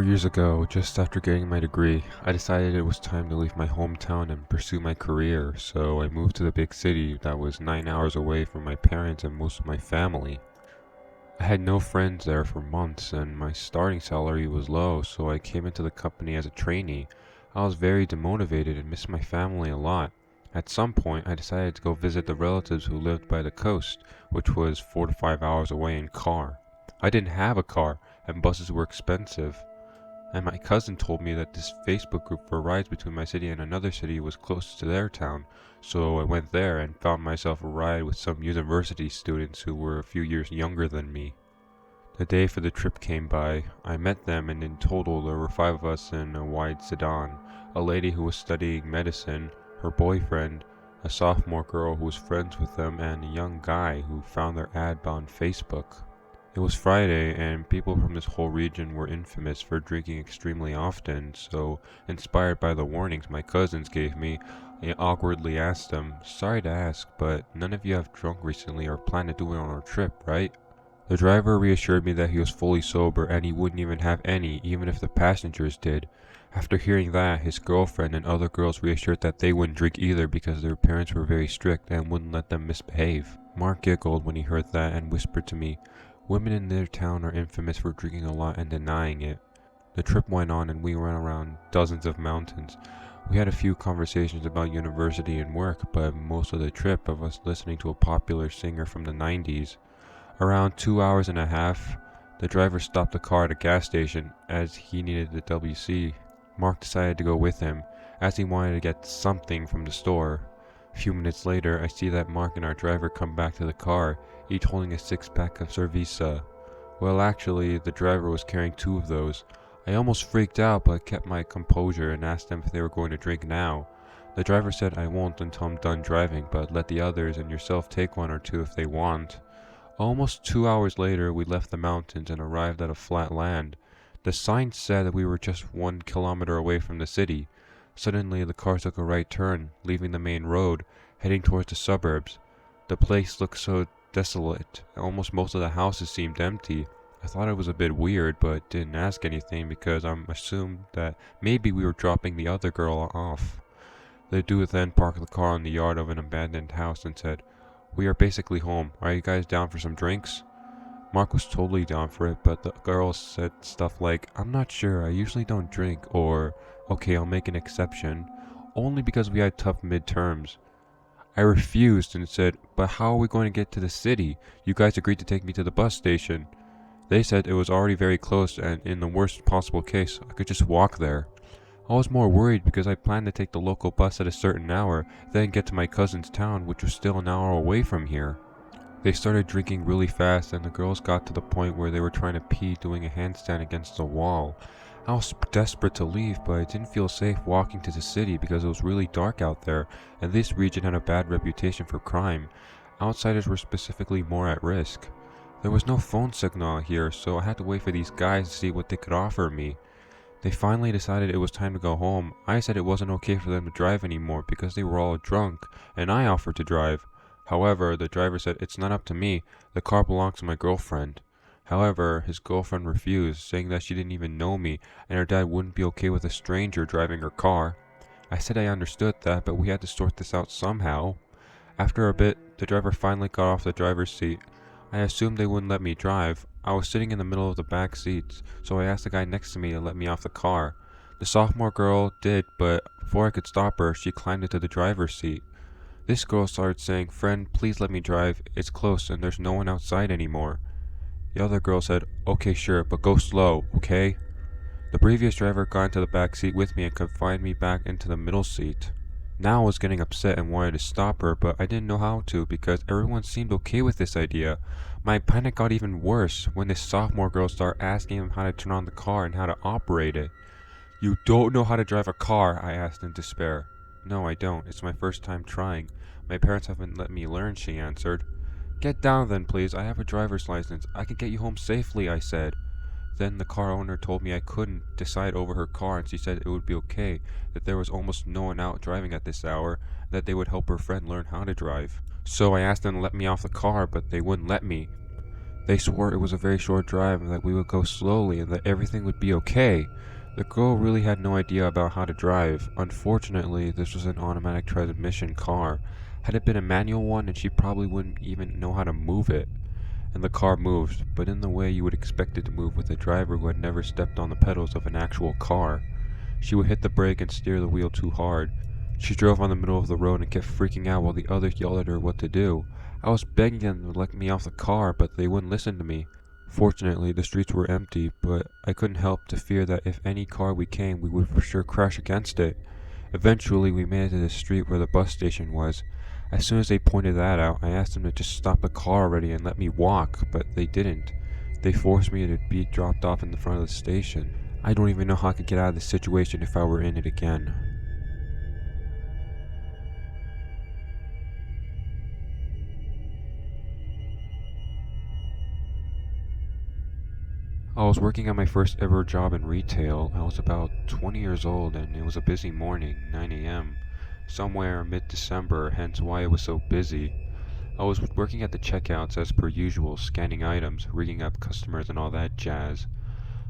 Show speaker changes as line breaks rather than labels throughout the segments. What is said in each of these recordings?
4 years ago, just after getting my degree, I decided it was time to leave my hometown and pursue my career, so I moved to the big city that was 9 hours away from my parents and most of my family. I had no friends there for months, and my starting salary was low, so I came into the company as a trainee. I was very demotivated and missed my family a lot. At some point, I decided to go visit the relatives who lived by the coast, which was 4 to 5 hours away in car. I didn't have a car, and buses were expensive. And my cousin told me that this Facebook group for rides between my city and another city was close to their town, so I went there and found myself a ride with some university students who were a few years younger than me. The day for the trip came by. I met them, and in total there were 5 of us in a wide sedan: a lady who was studying medicine, her boyfriend, a sophomore girl who was friends with them, and a young guy who found their ad on Facebook. It was Friday, and people from this whole region were infamous for drinking extremely often, so inspired by the warnings my cousins gave me, I awkwardly asked them, "Sorry to ask, but none of you have drunk recently or plan to do it on our trip, right?" The driver reassured me that he was fully sober and he wouldn't even have any, even if the passengers did. After hearing that, his girlfriend and other girls reassured that they wouldn't drink either because their parents were very strict and wouldn't let them misbehave. Mark giggled when he heard that and whispered to me, "Women in their town are infamous for drinking a lot and denying it." The trip went on and we ran around dozens of mountains. We had a few conversations about university and work, but most of the trip of us listening to a popular singer from the 90s. Around 2 hours and a half, the driver stopped the car at a gas station as he needed the WC. Mark decided to go with him, as he wanted to get something from the store. A few minutes later, I see that Mark and our driver come back to the car, each holding a 6-pack of Cerveza. Well, actually, the driver was carrying 2 of those. I almost freaked out, but kept my composure and asked them if they were going to drink now. The driver said, "I won't until I'm done driving, but let the others and yourself take 1 or 2 if they want." Almost 2 hours later, we left the mountains and arrived at a flat land. The sign said that we were just 1 kilometer away from the city. Suddenly, the car took a right turn, leaving the main road, heading towards the suburbs. The place looked so desolate, and almost most of the houses seemed empty. I thought it was a bit weird, but didn't ask anything because I assumed that maybe we were dropping the other girl off. The dude then parked the car in the yard of an abandoned house and said, "We are basically home. Are you guys down for some drinks?" Mark was totally down for it, but the girl said stuff like, "I'm not sure, I usually don't drink," or, "Okay, I'll make an exception," only because we had tough midterms. I refused and said, "But how are we going to get to the city? You guys agreed to take me to the bus station." They said it was already very close and in the worst possible case, I could just walk there. I was more worried because I planned to take the local bus at a certain hour, then get to my cousin's town, which was still an hour away from here. They started drinking really fast, and the girls got to the point where they were trying to pee doing a handstand against the wall. I was desperate to leave, but I didn't feel safe walking to the city because it was really dark out there, and this region had a bad reputation for crime. Outsiders were specifically more at risk. There was no phone signal here, so I had to wait for these guys to see what they could offer me. They finally decided it was time to go home. I said it wasn't okay for them to drive anymore because they were all drunk, and I offered to drive. However, the driver said, "It's not up to me, the car belongs to my girlfriend." However, his girlfriend refused, saying that she didn't even know me, and her dad wouldn't be okay with a stranger driving her car. I said I understood that, but we had to sort this out somehow. After a bit, the driver finally got off the driver's seat. I assumed they wouldn't let me drive. I was sitting in the middle of the back seats, so I asked the guy next to me to let me off the car. The sophomore girl did, but before I could stop her, she climbed into the driver's seat. This girl started saying, "Friend, please let me drive. It's close and there's no one outside anymore." The other girl said, "Okay, sure, but go slow, okay?" The previous driver got into the back seat with me and confined me back into the middle seat. Now I was getting upset and wanted to stop her, but I didn't know how to because everyone seemed okay with this idea. My panic got even worse when this sophomore girl started asking him how to turn on the car and how to operate it. "You don't know how to drive a car?" I asked in despair. "No, I don't. It's my first time trying. My parents haven't let me learn," she answered. "Get down then, please. I have a driver's license. I can get you home safely," I said. Then the car owner told me I couldn't decide over her car, and she said it would be okay, that there was almost no one out driving at this hour, that they would help her friend learn how to drive. So I asked them to let me off the car, but they wouldn't let me. They swore it was a very short drive and that we would go slowly and that everything would be okay. The girl really had no idea about how to drive. Unfortunately, this was an automatic transmission car. Had it been a manual one, and she probably wouldn't even know how to move it. And the car moved, but in the way you would expect it to move with a driver who had never stepped on the pedals of an actual car. She would hit the brake and steer the wheel too hard. She drove on the middle of the road and kept freaking out while the others yelled at her what to do. I was begging them to let me off the car, but they wouldn't listen to me. Fortunately, the streets were empty, but I couldn't help to fear that if any car we came, we would for sure crash against it. Eventually, we made it to the street where the bus station was. As soon as they pointed that out, I asked them to just stop the car already and let me walk, but they didn't. They forced me to be dropped off in the front of the station. I don't even know how I could get out of this situation if I were in it again. I was working at my first ever job in retail. I was about 20 years old and it was a busy morning, 9 a.m. Somewhere mid-December, hence why it was so busy. I was working at the checkouts as per usual, scanning items, rigging up customers and all that jazz.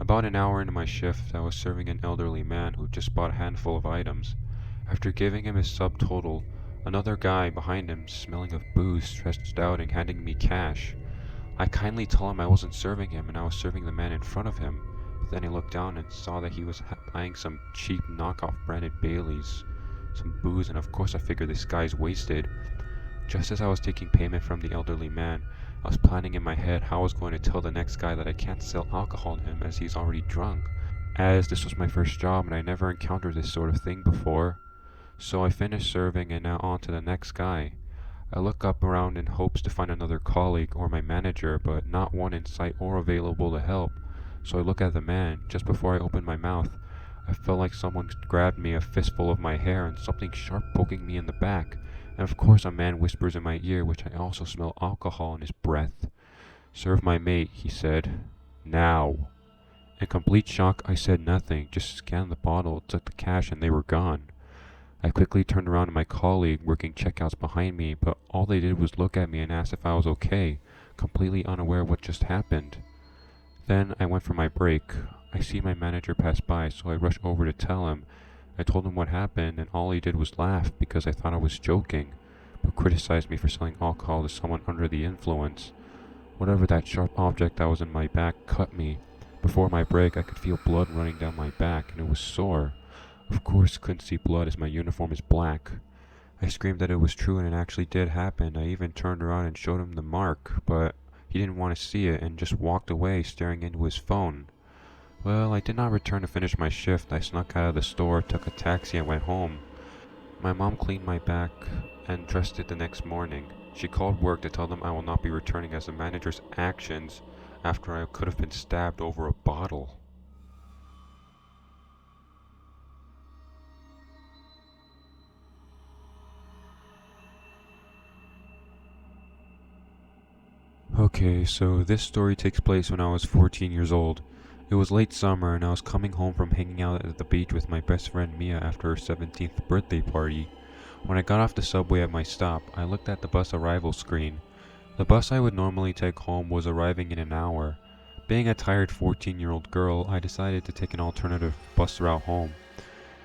About an hour into my shift, I was serving an elderly man who just bought a handful of items. After giving him his subtotal, another guy behind him, smelling of booze, stretched out and handing me cash. I kindly told him I wasn't serving him and I was serving the man in front of him. But then I looked down and saw that he was buying some cheap knockoff branded Baileys, some booze, and of course I figured this guy's wasted. Just as I was taking payment from the elderly man, I was planning in my head how I was going to tell the next guy that I can't sell alcohol to him as he's already drunk, as this was my first job and I never encountered this sort of thing before. So I finished serving and now on to the next guy. I look up around in hopes to find another colleague or my manager, but not one in sight or available to help. So I look at the man. Just before I open my mouth, I felt like someone grabbed me a fistful of my hair and something sharp poking me in the back. And of course a man whispers in my ear, which I also smell alcohol in his breath. "Serve my mate," he said. "Now." In complete shock, I said nothing, just scanned the bottle, took the cash, and they were gone. I quickly turned around to my colleague working checkouts behind me, but all they did was look at me and ask if I was okay, completely unaware of what just happened. Then I went for my break. I see my manager pass by, so I rushed over to tell him. I told him what happened, and all he did was laugh because I thought I was joking, but criticized me for selling alcohol to someone under the influence. Whatever that sharp object that was in my back cut me. Before my break, I could feel blood running down my back, and it was sore. Of course, couldn't see blood as my uniform is black. I screamed that it was true and it actually did happen. I even turned around and showed him the mark, but he didn't want to see it and just walked away staring into his phone. Well, I did not return to finish my shift. I snuck out of the store, took a taxi and went home. My mom cleaned my back and dressed it the next morning. She called work to tell them I will not be returning as the manager's actions after I could have been stabbed over a bottle. Okay, so this story takes place when I was 14 years old. It was late summer and I was coming home from hanging out at the beach with my best friend Mia after her 17th birthday party. When I got off the subway at my stop, I looked at the bus arrival screen. The bus I would normally take home was arriving in an hour. Being a tired 14-year-old girl, I decided to take an alternative bus route home.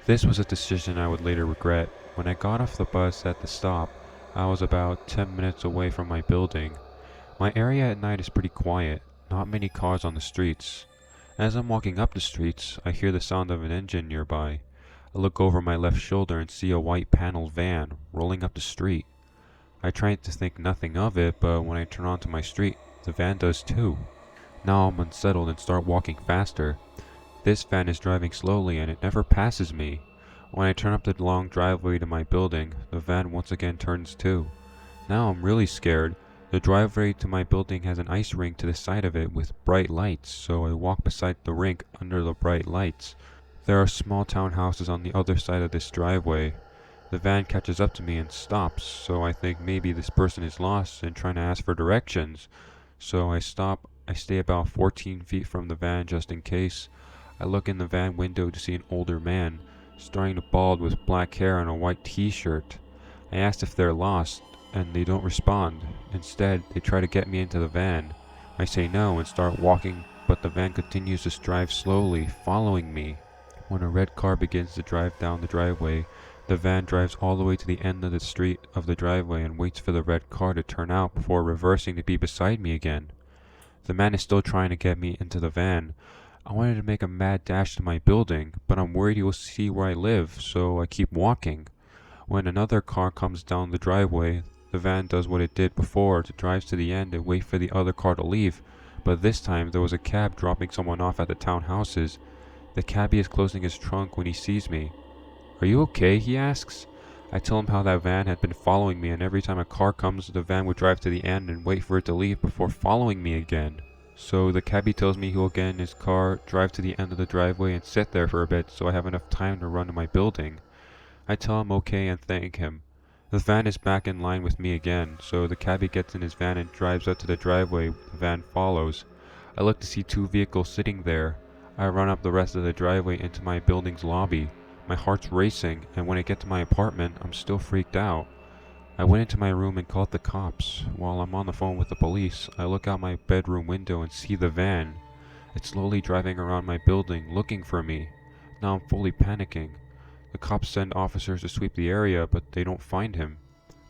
This was a decision I would later regret. When I got off the bus at the stop, I was about 10 minutes away from my building. My area at night is pretty quiet, not many cars on the streets. As I'm walking up the streets, I hear the sound of an engine nearby. I look over my left shoulder and see a white paneled van rolling up the street. I try to think nothing of it, but when I turn onto my street, the van does too. Now I'm unsettled and start walking faster. This van is driving slowly and it never passes me. When I turn up the long driveway to my building, the van once again turns too. Now I'm really scared. The driveway to my building has an ice rink to the side of it with bright lights, so I walk beside the rink under the bright lights. There are small townhouses on the other side of this driveway. The van catches up to me and stops, so I think maybe this person is lost and trying to ask for directions. So I stop. I stay about 14 feet from the van just in case. I look in the van window to see an older man, starting to bald with black hair and a white t-shirt. I asked if they're lost, and they don't respond. Instead, they try to get me into the van. I say no and start walking, but the van continues to drive slowly, following me. When a red car begins to drive down the driveway, the van drives all the way to the end of the street of the driveway and waits for the red car to turn out before reversing to be beside me again. The man is still trying to get me into the van. I wanted to make a mad dash to my building, but I'm worried he will see where I live, so I keep walking. When another car comes down the driveway, the van does what it did before, to drive to the end and wait for the other car to leave, but this time there was a cab dropping someone off at the townhouses. The cabbie is closing his trunk when he sees me. "Are you okay?" he asks. I tell him how that van had been following me, and every time a car comes, the van would drive to the end and wait for it to leave before following me again. So the cabbie tells me he will get in his car, drive to the end of the driveway, and sit there for a bit so I have enough time to run to my building. I tell him okay and thank him. The van is back in line with me again, so the cabbie gets in his van and drives up to the driveway. The van follows. I look to see two vehicles sitting there. I run up the rest of the driveway into my building's lobby. My heart's racing, and when I get to my apartment, I'm still freaked out. I went into my room and called the cops. While I'm on the phone with the police, I look out my bedroom window and see the van. It's slowly driving around my building, looking for me. Now I'm fully panicking. The cops send officers to sweep the area, but they don't find him.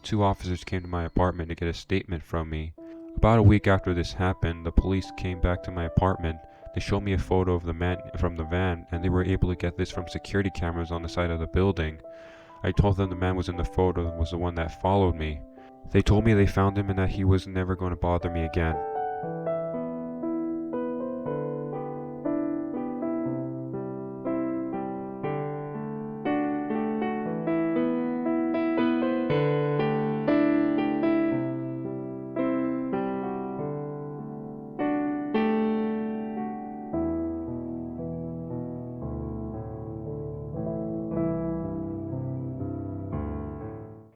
Two officers came to my apartment to get a statement from me. About a week after this happened, the police came back to my apartment. They showed me a photo of the man from the van, and they were able to get this from security cameras on the side of the building. I told them the man was in the photo and was the one that followed me. They told me they found him and that he was never going to bother me again.